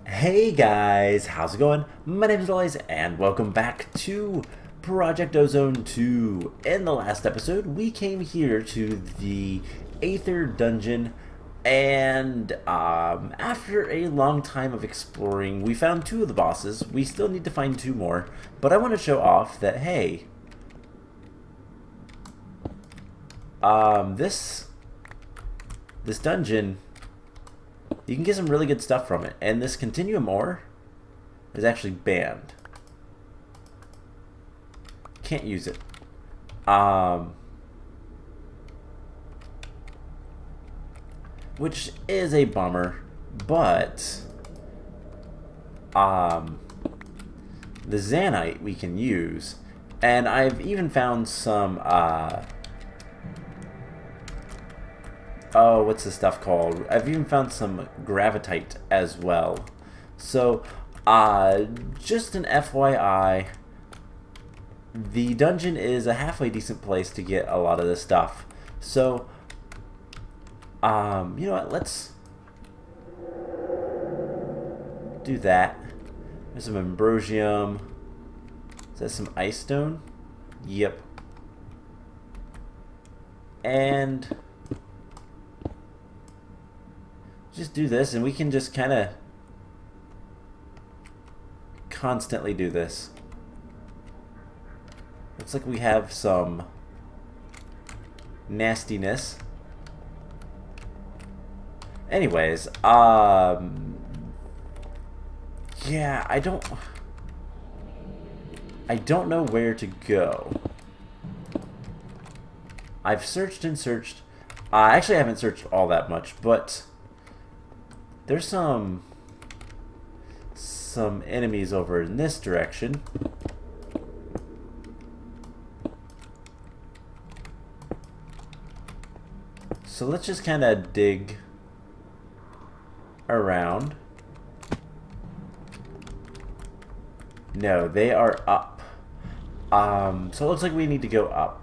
Hey guys, how's it going? My name is Elias and welcome back to Project Ozone 2. In the last episode, we came here to the Aether dungeon and after a long time of exploring, we found two of the bosses. We still need to find two more, but I want to show off that, hey, this dungeon, you can get some really good stuff from it. And this Continuum ore is actually banned. Can't use it. Which is a bummer, but the Zanite we can use. And I've even found some oh, what's this stuff called? I've even found some gravitite as well. So, just an FYI, the dungeon is a halfway decent place to get a lot of this stuff. So, you know what? Let's do that. There's some ambrosium. Is that some ice stone? Yep. And just do this, and we can just kind of constantly do this. Looks like we have some nastiness. Anyways, yeah, I don't know where to go. I've searched and searched. Actually, I haven't searched all that much, but there's some enemies over in this direction. So let's just kind of dig around. No, they are up. So it looks like we need to go up.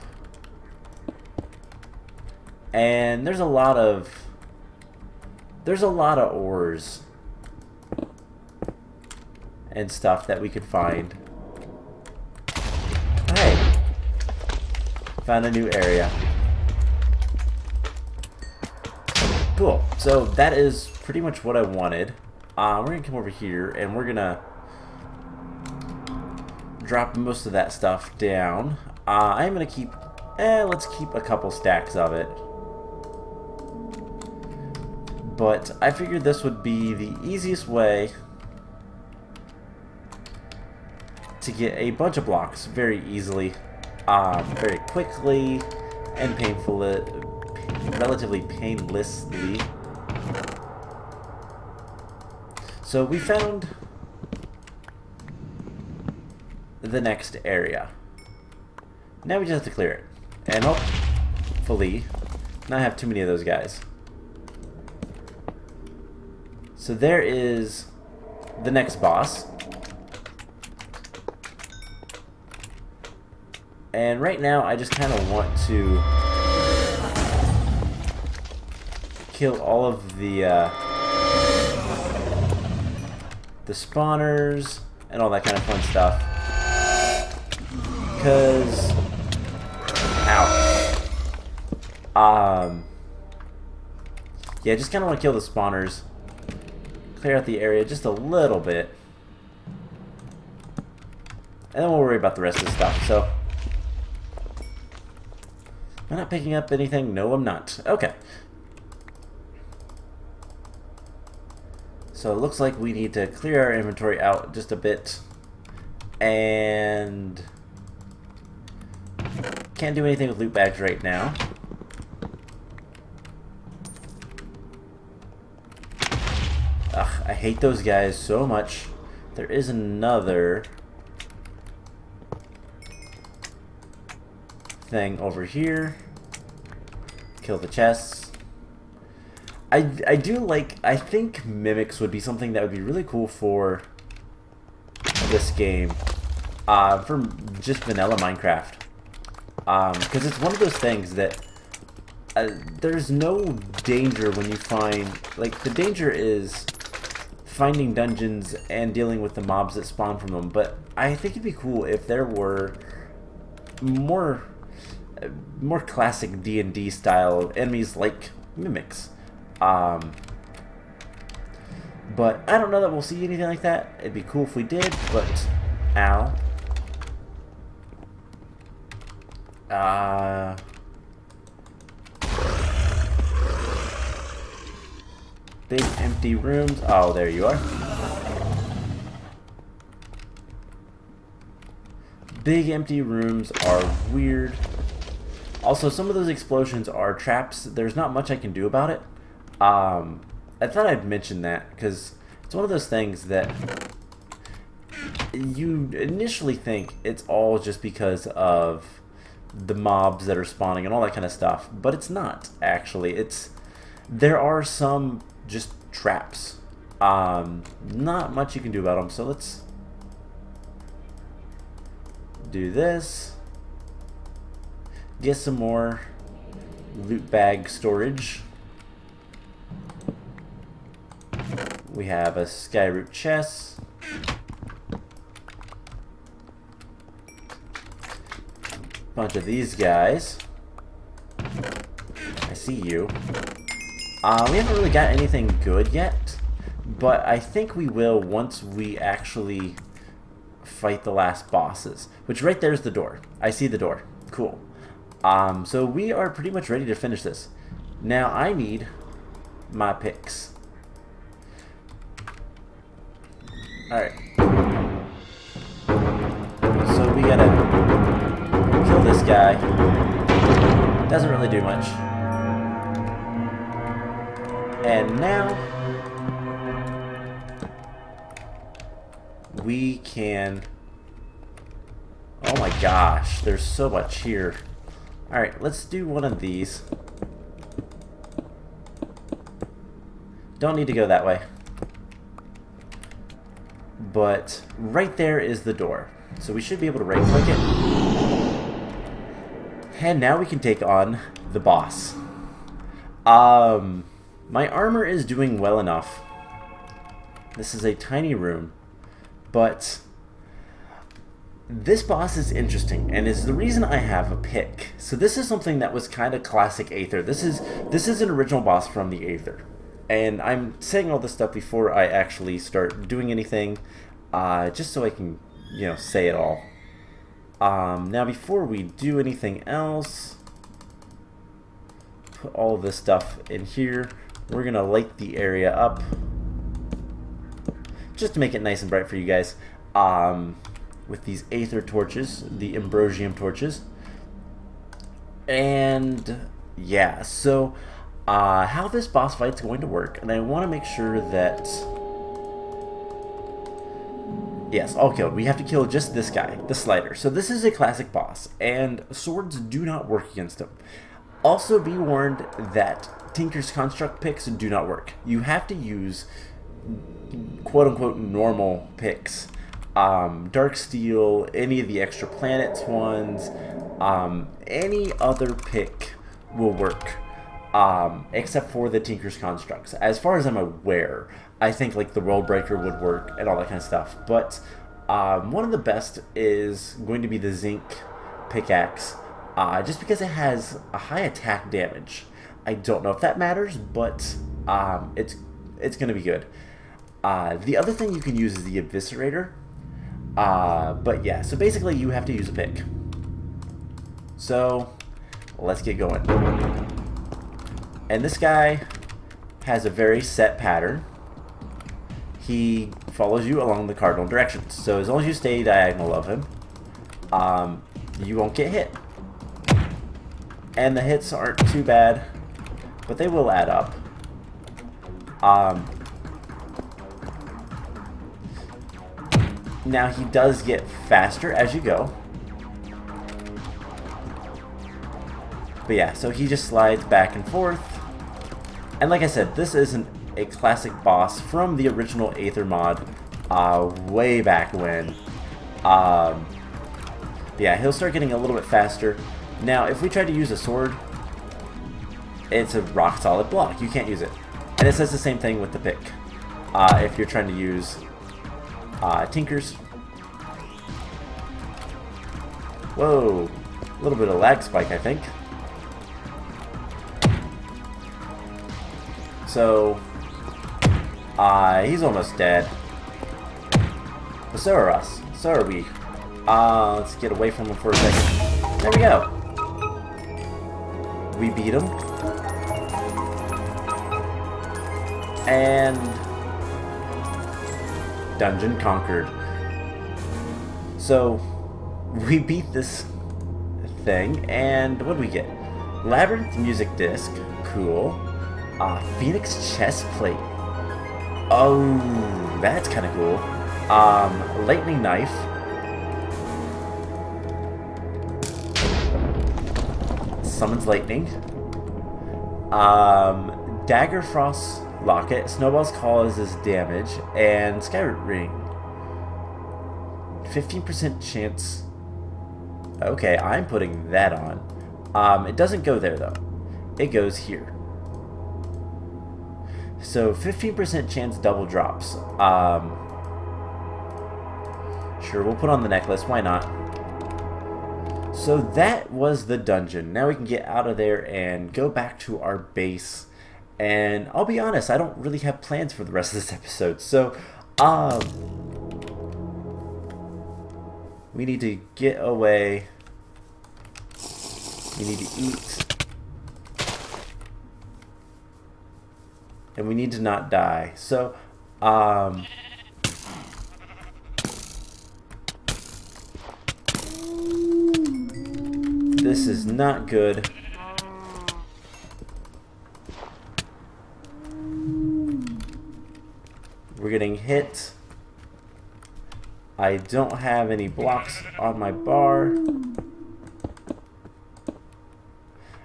And there's a lot of ores and stuff that we could find. Hey, found a new area. Cool. So that is pretty much what I wanted. We're gonna come over here and we're gonna drop most of that stuff down. I'm gonna keep. Let's keep a couple stacks of it. But I figured this would be the easiest way to get a bunch of blocks very easily, very quickly, and relatively painlessly. So we found the next area. Now we just have to clear it. And hopefully not have too many of those guys. So there is the next boss. And right now I just kind of want to kill all of the spawners and all that kind of fun stuff. Because ow. Yeah, just kind of want to kill the spawners. Clear out the area just a little bit. And then we'll worry about the rest of the stuff. So, am I not picking up anything? No, I'm not. Okay. So it looks like we need to clear our inventory out just a bit. And can't do anything with loot bags right now. Ugh, I hate those guys so much. There is another thing over here. Kill the chests. I do like, I think mimics would be something that would be really cool for this game. For just vanilla Minecraft. Because it's one of those things that there's no danger when you find, like, the danger is finding dungeons and dealing with the mobs that spawn from them, but I think it'd be cool if there were more classic D&D style enemies like mimics. But I don't know that we'll see anything like that. It'd be cool if we did, but ow. Big empty rooms. Oh, there you are. Big empty rooms are weird. Also, some of those explosions are traps. There's not much I can do about it. I thought I'd mention that because it's one of those things that you initially think it's all just because of the mobs that are spawning and all that kind of stuff, but it's not actually. There are some just traps. Not much you can do about them, so let's do this. Get some more loot bag storage. We have a skyroot chest. Bunch of these guys. I see you. We haven't really got anything good yet, but I think we will once we actually fight the last bosses. Which right there's the door. I see the door. Cool. So we are pretty much ready to finish this. Now I need my picks. Alright. So we gotta kill this guy. Doesn't really do much. And now we can... Oh my gosh, there's so much here. Alright, let's do one of these. Don't need to go that way. But right there is the door. So we should be able to right click it. And now we can take on the boss. My armor is doing well enough. This is a tiny room. But this boss is interesting, and is the reason I have a pick. So this is something that was kind of classic Aether. This is an original boss from the Aether. And I'm saying all this stuff before I actually start doing anything, just so I can, you know, say it all. Now before we do anything else, put all of this stuff in here. We're gonna light the area up just to make it nice and bright for you guys. With these Aether torches, the Ambrosium torches. And yeah, so how this boss fight's going to work, and I want to make sure that... Yes, okay, we have to kill just this guy, the Slider. So this is a classic boss, and swords do not work against him. Also be warned that Tinker's Construct picks do not work. You have to use quote-unquote normal picks. Dark Steel, any of the extra planets ones, any other pick will work, except for the Tinker's Constructs. As far as I'm aware, I think like the World Breaker would work and all that kind of stuff. But one of the best is going to be the Zinc pickaxe, just because it has a high attack damage. I don't know if that matters, but it's going to be good. The other thing you can use is the Eviscerator. But yeah, so basically you have to use a pick. So let's get going. And this guy has a very set pattern. He follows you along the cardinal directions. So as long as you stay diagonal of him, you won't get hit. And the hits aren't too bad, but they will add up. Now he does get faster as you go. But yeah, so he just slides back and forth. And like I said, this isn't a classic boss from the original Aether mod, way back when. Yeah, he'll start getting a little bit faster. Now, if we try to use a sword, it's a rock solid block. You can't use it. And it says the same thing with the pick. if you're trying to use Tinkers. Whoa, a little bit of lag spike, I think. So, he's almost dead. But so are us. So are we. Let's get away from him for a second. There we go. We beat him. And dungeon conquered. So, we beat this thing, and what do we get? Labyrinth music disc. Cool. Phoenix chest plate. Oh, that's kind of cool. Lightning knife. Summons lightning. Dagger frost locket. Snowballs causes damage. And sky ring. 15% chance. Okay, I'm putting that on. It doesn't go there though. It goes here. So 15% chance double drops. Sure, we'll put on the necklace. Why not? So that was the dungeon. Now we can get out of there and go back to our base. And I'll be honest, I don't really have plans for the rest of this episode. So, we need to get away. We need to eat. And we need to not die. So, this is not good. We're getting hit. I don't have any blocks on my bar.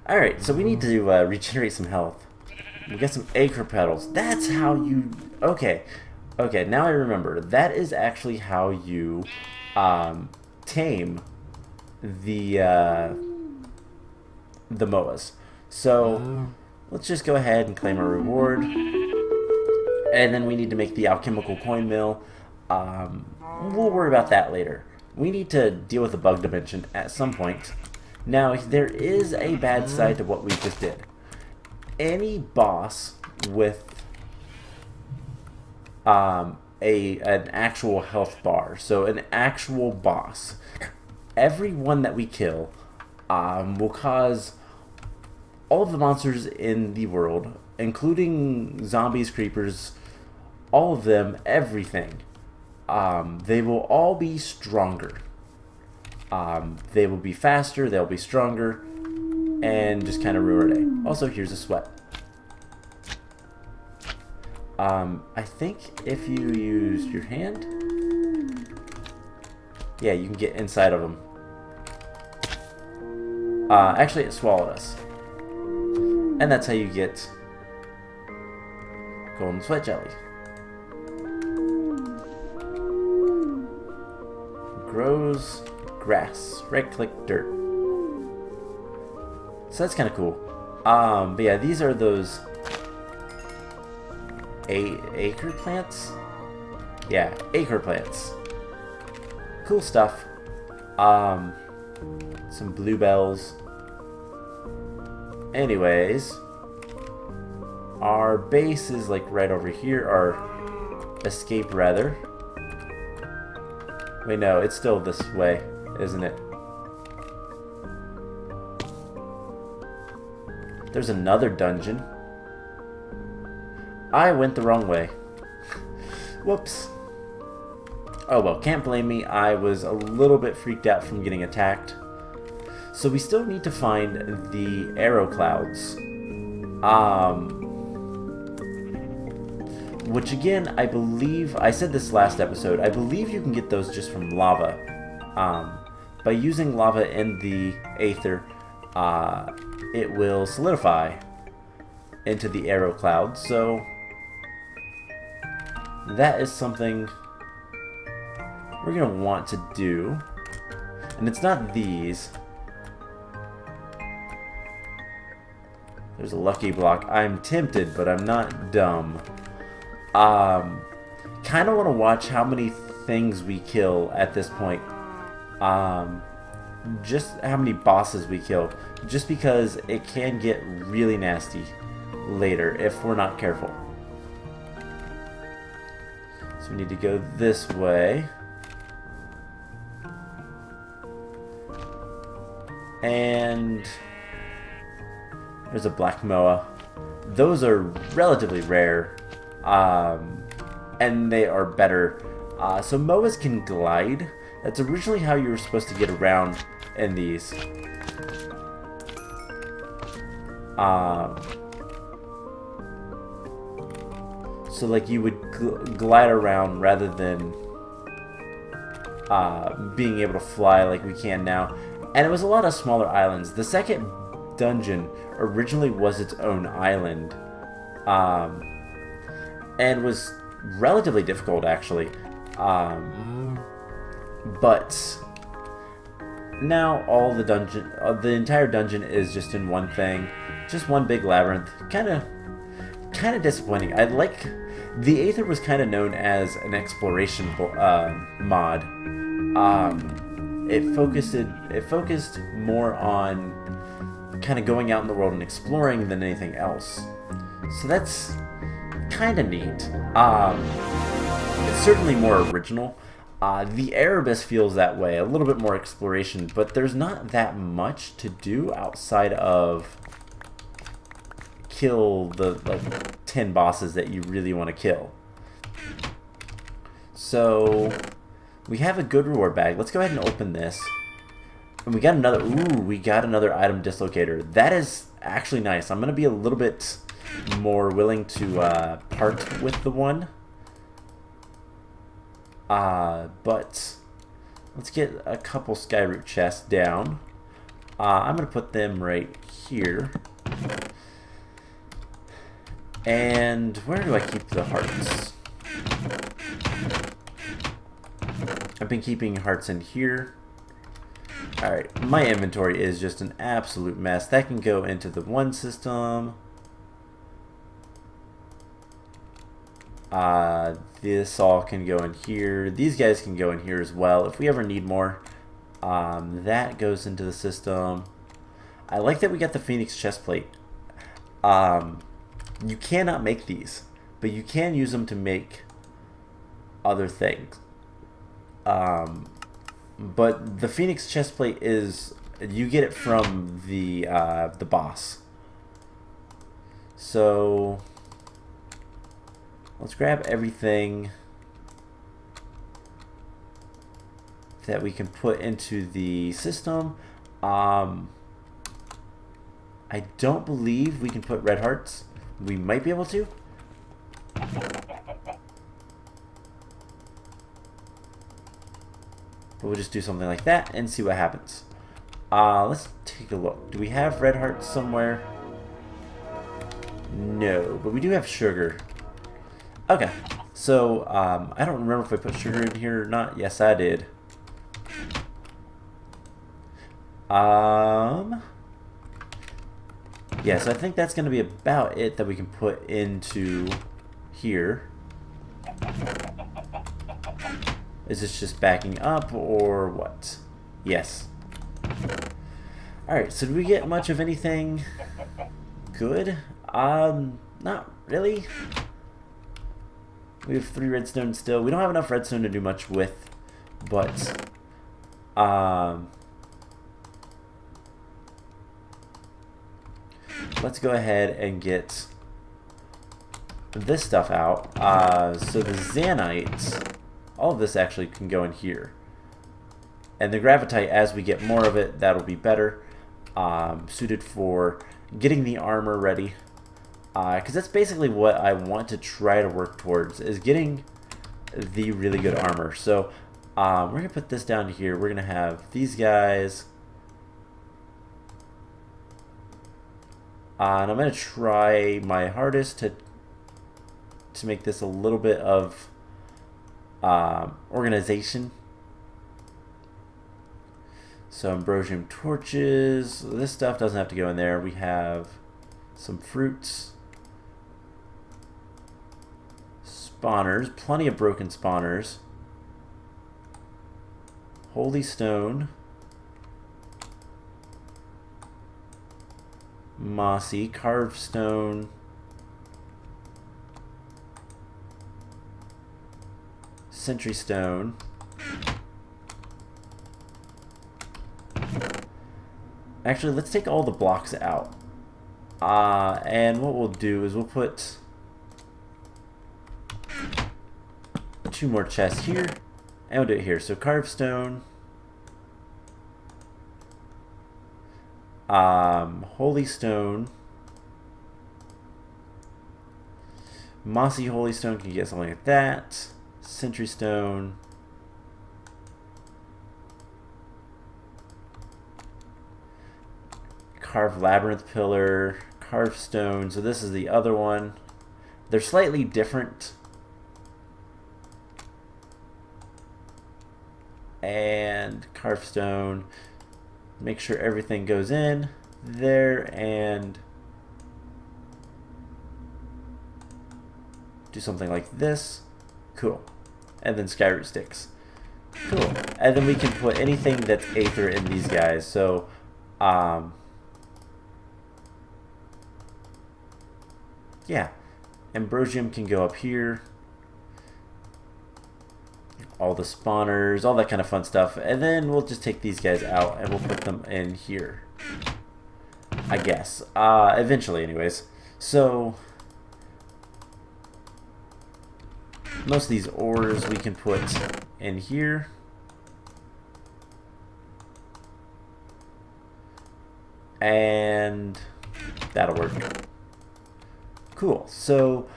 Alright, so we need to regenerate some health. We got some Aether petals. That's how you... Okay. Okay, now I remember. That is actually how you tame the MOAs. So, let's just go ahead and claim our reward. And then we need to make the alchemical coin mill. We'll worry about that later. We need to deal with the bug dimension at some point. Now, there is a bad side to what we just did. Any boss with an actual health bar, so an actual boss, every one that we kill will cause all of the monsters in the world, including zombies, creepers, all of them, everything, they will all be stronger. They will be faster, they'll be stronger, and just kind of ruin our day. Also, here's a sweat. I think if you use your hand, yeah, you can get inside of them. Actually, it swallowed us. And that's how you get golden sweat jelly. Grows grass. Right click dirt. So that's kind of cool. But yeah, these are those Aether plants? Yeah, Aether plants. Cool stuff. Some bluebells. Anyways, our base is like right over here. Our escape, rather. Wait, no, it's still this way, isn't it? There's another dungeon. I went the wrong way. Whoops. Oh well, can't blame me. I was a little bit freaked out from getting attacked. So we still need to find the arrow clouds. Which again, I believe, I said this last episode, I believe you can get those just from lava. By using lava in the Aether, it will solidify into the arrow cloud. So that is something we're going to want to do. And it's not these. There's a lucky block. I'm tempted, but I'm not dumb. Kind of want to watch how many things we kill at this point. Just how many bosses we kill. Just because it can get really nasty later if we're not careful. So we need to go this way. And there's a black moa. Those are relatively rare. And they are better. So moas can glide. That's originally how you were supposed to get around in these. So like you would glide around rather than being able to fly like we can now. And it was a lot of smaller islands. The second dungeon originally was its own island. And was relatively difficult actually. But now all the dungeon, the entire dungeon is just in one thing. Just one big labyrinth. Kind of disappointing. I like... The Aether was kind of known as an exploration mod. It focused more on kind of going out in the world and exploring than anything else. So that's kind of neat. It's certainly more original. The Erebus feels that way, a little bit more exploration, but there's not that much to do outside of kill the like 10 bosses that you really want to kill. So we have a good reward bag. Let's go ahead and open this. And we got another, we got another item dislocator. That is actually nice. I'm going to be a little bit more willing to part with the one. But let's get a couple Skyroot chests down. I'm going to put them right here. And where do I keep the hearts? I've been keeping hearts in here. Alright, my inventory is just an absolute mess. That can go into the one system. This all can go in here. These guys can go in here as well if we ever need more. That goes into the system. I like that we got the Phoenix chestplate. You cannot make these, but you can use them to make other things. But the Phoenix chestplate is, you get it from the boss. So let's grab everything that we can put into the system. I don't believe we can put red hearts. We might be able to. But we'll just do something like that and see what happens. Let's take a look. Do we have red hearts somewhere? No, but we do have sugar. Okay, so I don't remember if I put sugar in here or not. Yes, I did. Yeah, so I think that's going to be about it that we can put into here. Is this just backing up or what? Yes. Alright, so did we get much of anything good? Not really. We have 3 redstone still. We don't have enough redstone to do much with, but let's go ahead and get this stuff out. So the Zanite, all of this actually can go in here. And the Gravitite, as we get more of it, that'll be better. Suited for getting the armor ready. Because that's basically what I want to try to work towards, is getting the really good armor. So we're going to put this down here. We're going to have these guys. And I'm going to try my hardest to make this a little bit of organization. So Ambrosium torches. This stuff doesn't have to go in there. We have some fruits. spawners. Plenty of broken spawners. Holy stone. Mossy. Carved stone. Sentry stone. Actually, let's take all the blocks out. And what we'll do is we'll put 2 more chests here, and we'll do it here. So carved stone, holy stone, mossy holy stone, can you get something like that? Sentry stone, carved labyrinth pillar, carved stone. So this is the other one. They're slightly different. And carved stone. Make sure everything goes in there and do something like this. Cool. And then skyroot sticks. Cool. And then we can put anything that's Aether in these guys. So yeah, Ambrosium can go up here. All the spawners, all that kind of fun stuff. And then we'll just take these guys out and we'll put them in here, I guess. Eventually, anyways. So most of these ores we can put in here. And that'll work. Cool. So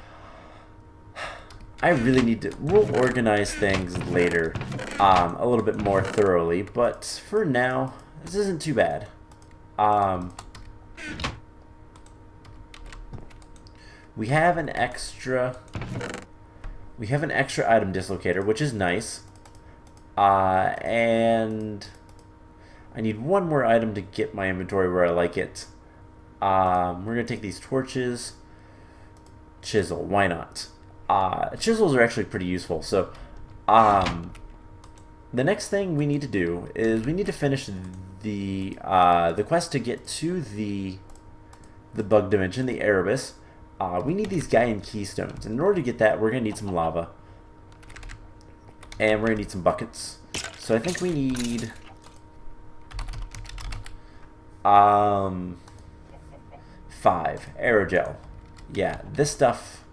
I really need to, we'll organize things later a little bit more thoroughly, but for now, this isn't too bad. We have an extra item dislocator, which is nice. And I need one more item to get my inventory where I like it. We're going to take these torches. Chisel, why not? Chisels are actually pretty useful. So the next thing we need to do is we need to finish the quest to get to the bug dimension, the Erebus. We need these Gaian keystones. And in order to get that, we're going to need some lava. And we're going to need some buckets. So I think we need 5 aerogel. Yeah, this stuff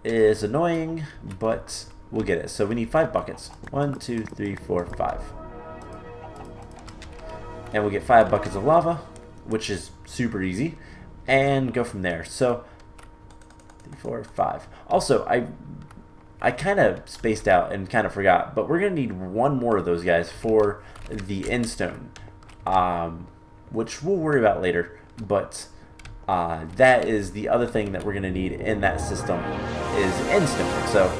is annoying, but we'll get it. So we need 5 buckets. 1, 2, 3, 4, 5. And we'll get 5 buckets of lava, which is super easy, and go from there. So 3, 4, 5. Also, I kind of spaced out and kind of forgot, but we're going to need 1 more of those guys for the endstone, which we'll worry about later, but that is the other thing that we're going to need in that system is endstone. So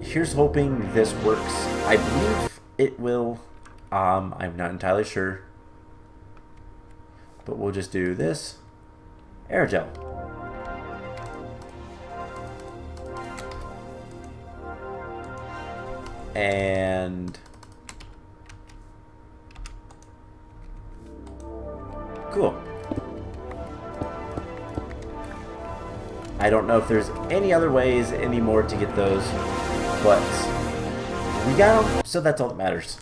here's hoping this works. I believe it will. I'm not entirely sure, but we'll just do this. Aerogel. And cool. I don't know if there's any other ways anymore to get those, but we got them, so that's all that matters.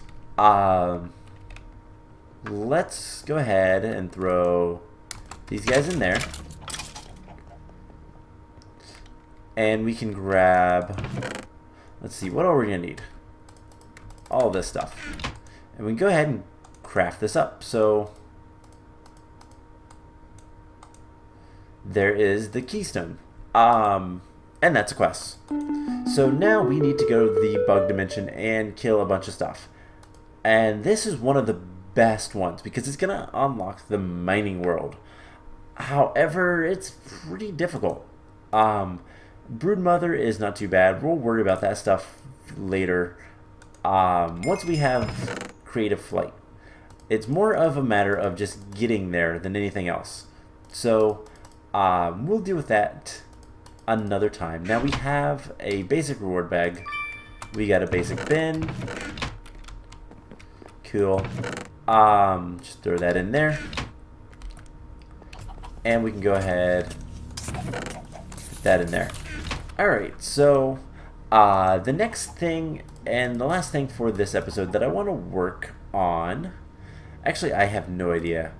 Let's go ahead and throw these guys in there. And we can grab, let's see, what are we going to need? All this stuff. And we can go ahead and craft this up. So there is the keystone. And that's a quest. So now we need to go to the bug dimension and kill a bunch of stuff. And this is one of the best ones because it's going to unlock the mining world. However, it's pretty difficult. Broodmother is not too bad. We'll worry about that stuff later. Once we have creative flight, it's more of a matter of just getting there than anything else. So We'll deal with that another time. Now we have a basic reward bag. We got a basic bin. Cool. Just throw that in there. And we can go ahead, put that in there. Alright, so the next thing and the last thing for this episode that I want to work on, actually I have no idea.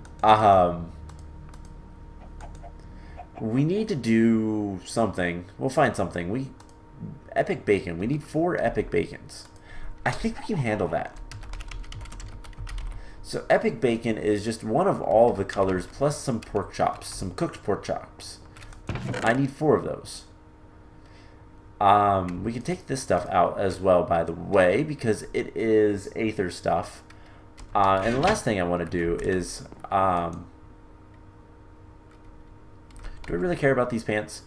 We need to do something. We'll find something. Epic bacon. We need 4 epic bacons. I think we can handle that. So epic bacon is just one of all of the colors plus some pork chops, some cooked pork chops. I need 4 of those. We can take this stuff out as well, by the way, because it is Aether stuff. And the last thing I want to do is, do I really care about these pants?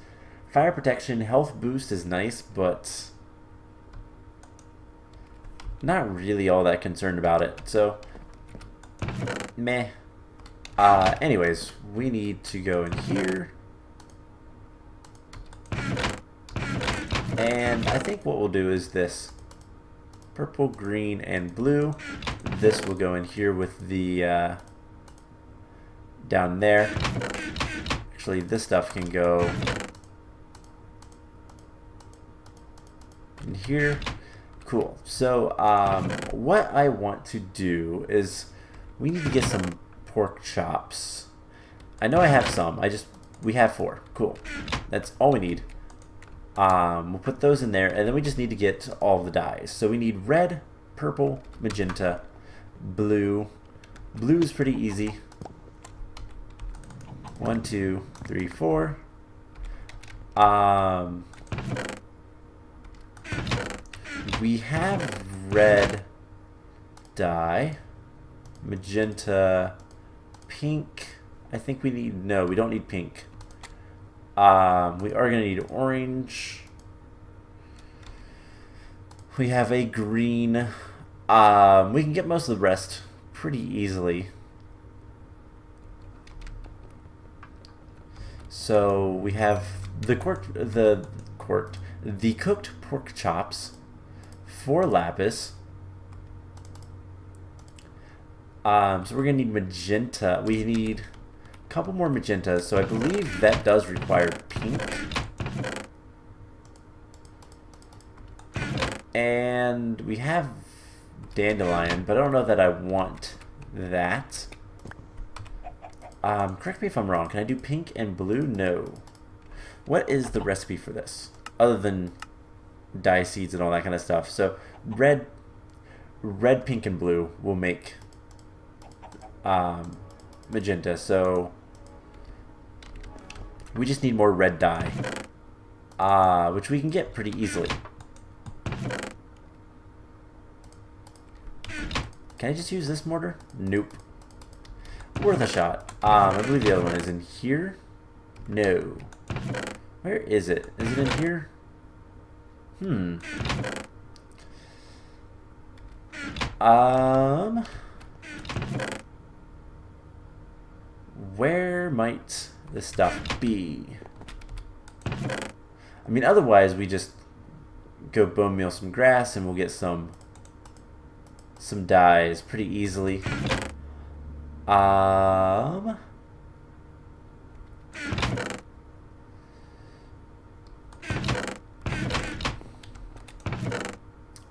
Fire protection, health boost is nice, but not really all that concerned about it. So, meh. Anyways, we need to go in here. And I think what we'll do is this. Purple, green, and blue. This will go in here with the, down there. Actually, this stuff can go in here. Cool. So, what I want to do is we need to get some pork chops. I know I have some. We have 4. Cool. That's all we need. We'll put those in there, and then we just need to get all the dyes. So we need red, purple, magenta, blue. Blue is pretty easy. 1, 2, 3, 4. We have red dye, magenta, pink. I think we need, no, we don't need pink. We are going to need orange. We have a green. We can get most of the rest pretty easily. So we have the cooked pork chops, 4 lapis. So we're gonna need magenta. We need a couple more magentas. So I believe that does require pink. And we have dandelion, but I don't know that I want that. Correct me if I'm wrong. Can I do pink and blue? No. What is the recipe for this? Other than dye seeds and all that kind of stuff. So red, pink, and blue will make magenta. So we just need more red dye, which we can get pretty easily. Can I just use this mortar? Nope. Worth a shot. I believe the other one is in here. No. Where is it? Is it in here? Where might this stuff be? I mean, otherwise we just go bone meal some grass and we'll get some dyes pretty easily.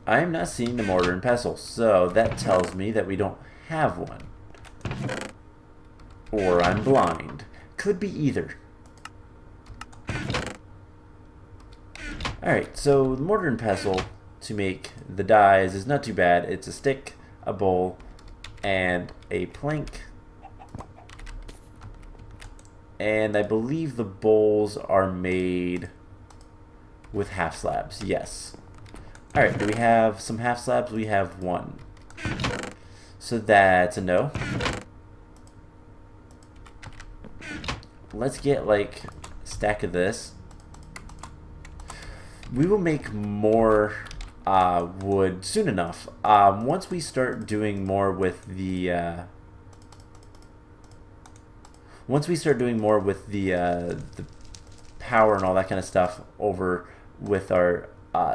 I'm not seeing the mortar and pestle, so that tells me that we don't have one. Or I'm blind. Could be either. Alright, so the mortar and pestle to make the dyes is not too bad. It's a stick, a bowl, and a plank. And I believe the bowls are made with half slabs. Yes. Alright, do we have some half slabs? We have 1. So that's a no. Let's get like a stack of this. We will make more wood soon enough. Once we start doing more with the once we start doing more with the power and all that kind of stuff over with our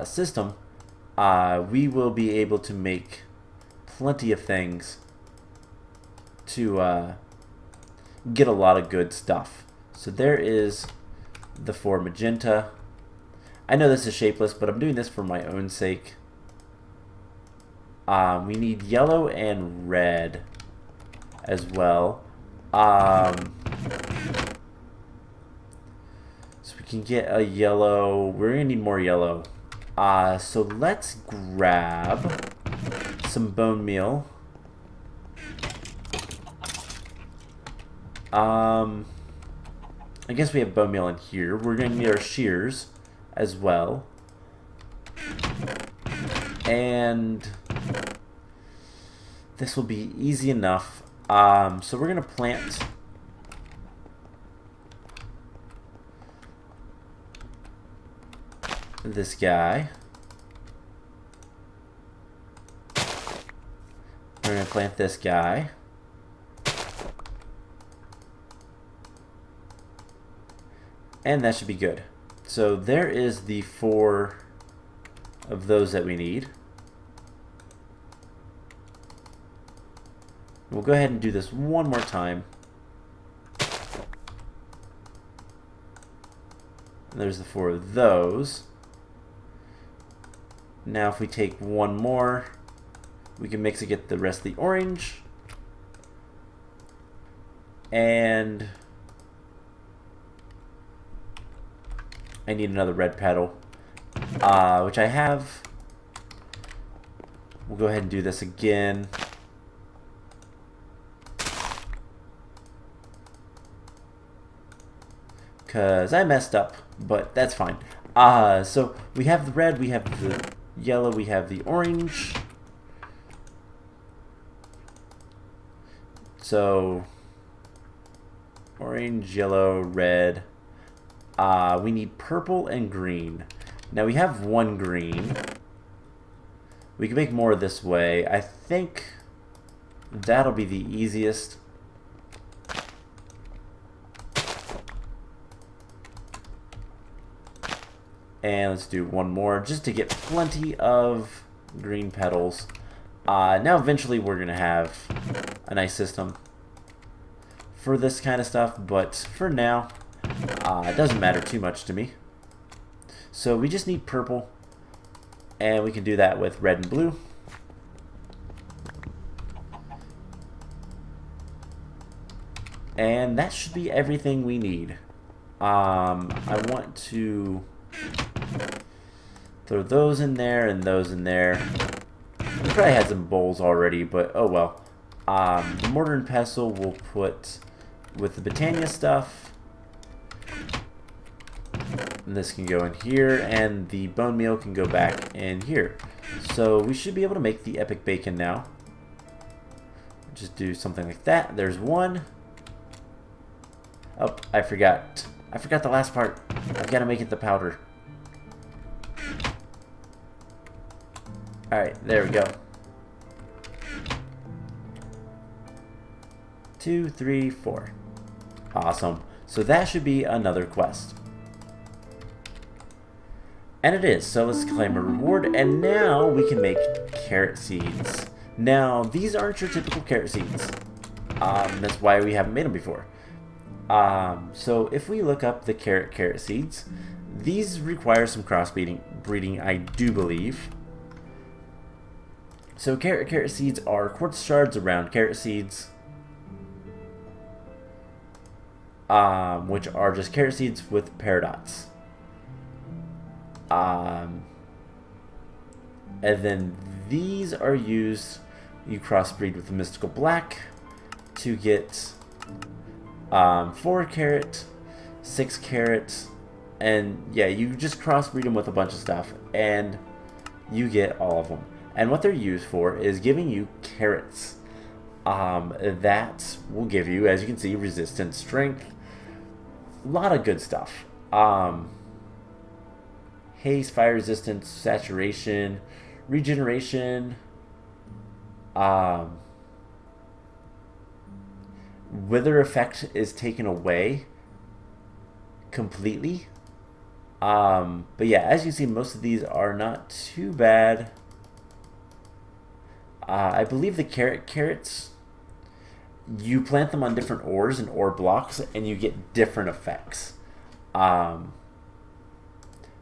system, we will be able to make plenty of things to get a lot of good stuff. So there is the 4 magenta. I know this is shapeless, but I'm doing this for my own sake. We need yellow and red as well. So we can get a yellow. We're gonna need more yellow. So let's grab some bone meal. I guess we have bone meal in here. We're gonna need our shears as well. And this will be easy enough. So we're gonna plant this guy. We're gonna plant this guy. And that should be good. So there is the 4 of those that we need. We'll go ahead and do this one more time. There's the 4 of those. Now if we take one more, we can mix it, get the rest of the orange. And I need another red petal, which I have. We'll go ahead and do this again. Because I messed up, but that's fine. So we have the red, we have the yellow, we have the orange. So orange, yellow, red. We need purple and green. Now we have 1 green. We can make more this way. I think that'll be the easiest. And let's do 1 more just to get plenty of green petals. Now eventually we're going to have a nice system for this kind of stuff, but for now it doesn't matter too much to me. So we just need purple, and we can do that with red and blue. And that should be everything we need. I want to throw those in there and those in there. We probably had some bowls already, but oh well. The mortar and pestle we'll put with the Britannia stuff. And this can go in here, and the bone meal can go back in here. So we should be able to make the epic bacon now. Just do something like that. There's 1. Oh, I forgot. I forgot the last part. I've got to make it the powder. Alright, there we go. 2, 3, 4. Awesome. So that should be another quest. And it is. So let's claim a reward. And now we can make carrot seeds. Now, these aren't your typical carrot seeds. That's why we haven't made them before. So if we look up the carrot seeds, these require some breeding, I do believe. So carrot seeds are quartz shards around carrot seeds, which are just carrot seeds with paradox. And then these are used, you crossbreed with the mystical black to get 4 carrot, 6 carrot, and yeah, you just crossbreed them with a bunch of stuff and you get all of them. And what they're used for is giving you carrots. That will give you, as you can see, resistance, strength, a lot of good stuff. Haste, fire resistance, saturation, regeneration. wither effect is taken away completely. But yeah, as you see, most of these are not too bad. I believe the carrots, you plant them on different ores and ore blocks, and you get different effects. But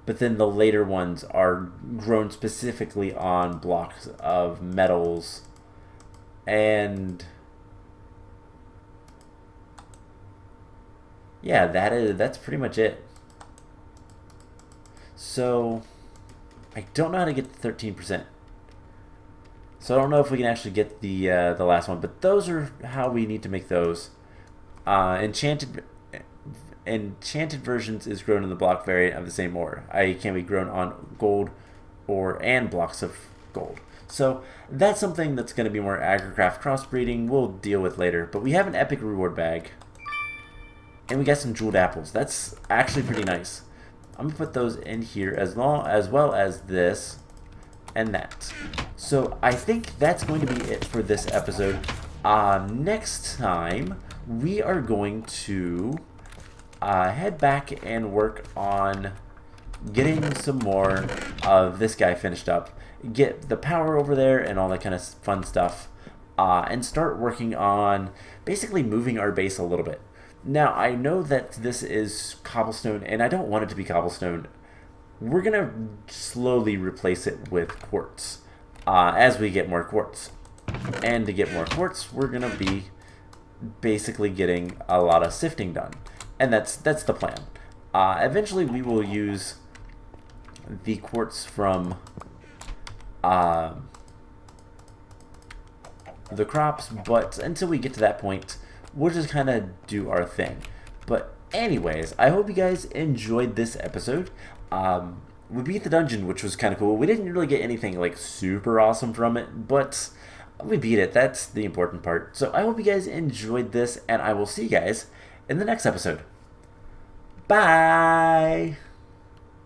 then the later ones are grown specifically on blocks of metals. And yeah, that's pretty much it. So I don't know how to get the 13%. So I don't know if we can actually get the last one, but those are how we need to make those. Enchanted versions is grown in the block variant of the same ore. I can be grown on gold ore and blocks of gold. So that's something that's going to be more agricraft crossbreeding. We'll deal with later. But we have an epic reward bag, and we got some jeweled apples. That's actually pretty nice. I'm gonna put those in here as well as this and that. So I think that's going to be it for this episode. Next time we are going to head back and work on getting some more of this guy finished up, get the power over there and all that kind of fun stuff, and start working on basically moving our base a little bit. Now, I know that this is cobblestone, and I don't want it to be cobblestone. We're going to slowly replace it with quartz as we get more quartz. And to get more quartz, we're going to be basically getting a lot of sifting done. And that's the plan. Eventually, we will use the quartz from the crops, but until we get to that point, we'll just kind of do our thing. But anyways, I hope you guys enjoyed this episode. We beat the dungeon, which was kind of cool. We didn't really get anything like super awesome from it, but we beat it. That's the important part. So I hope you guys enjoyed this, and I will see you guys in the next episode. Bye!